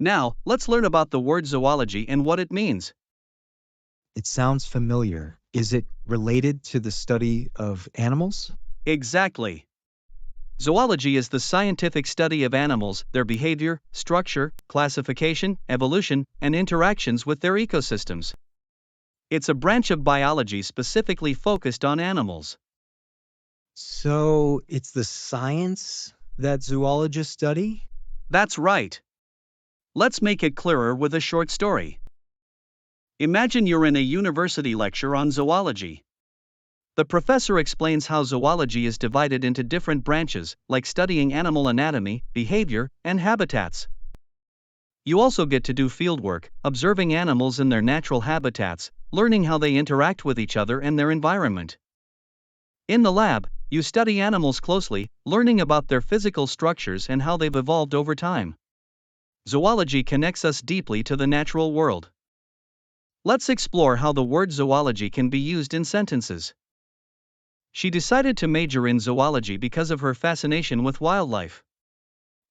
Now, let's learn about the word zoology and what it means. It sounds familiar. Is it related to the study of animals? Exactly. Zoology is the scientific study of animals, their behavior, structure, classification, evolution, and interactions with their ecosystems. It's a branch of biology specifically focused on animals. So it's the science that zoologists study? That's right. Let's make it clearer with a short story. Imagine you're in a university lecture on zoology. The professor explains how zoology is divided into different branches, like studying animal anatomy, behavior, and habitats. You also get to do fieldwork, observing animals in their natural habitats, learning how they interact with each other and their environment. In the lab, you study animals closely, learning about their physical structures and how they've evolved over time. Zoology connects us deeply to the natural world. Let's explore how the word zoology can be used in sentences. She decided to major in zoology because of her fascination with wildlife.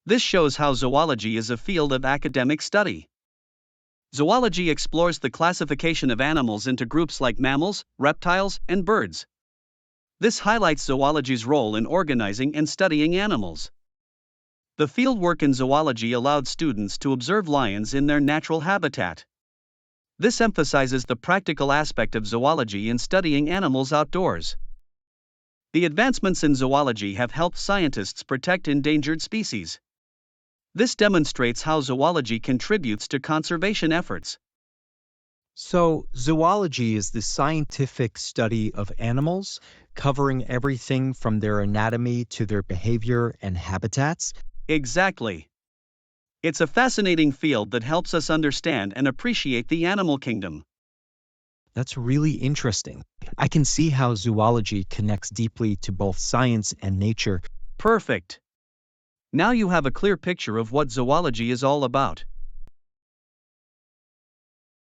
This shows how zoology is a field of academic study. Zoology explores the classification of animals into groups like mammals, reptiles, and birds. This highlights zoology's role in organizing and studying animals. The fieldwork in zoology allowed students to observe lions in their natural habitat. This emphasizes the practical aspect of zoology in studying animals outdoors. The advancements in zoology have helped scientists protect endangered species. This demonstrates how zoology contributes to conservation efforts. So zoology is the scientific study of animals, covering everything from their anatomy to their behavior and habitats. Exactly. It's a fascinating field that helps us understand and appreciate the animal kingdom. That's really interesting. I can see how zoology connects deeply to both science and nature. Perfect. Now you have a clear picture of what zoology is all about.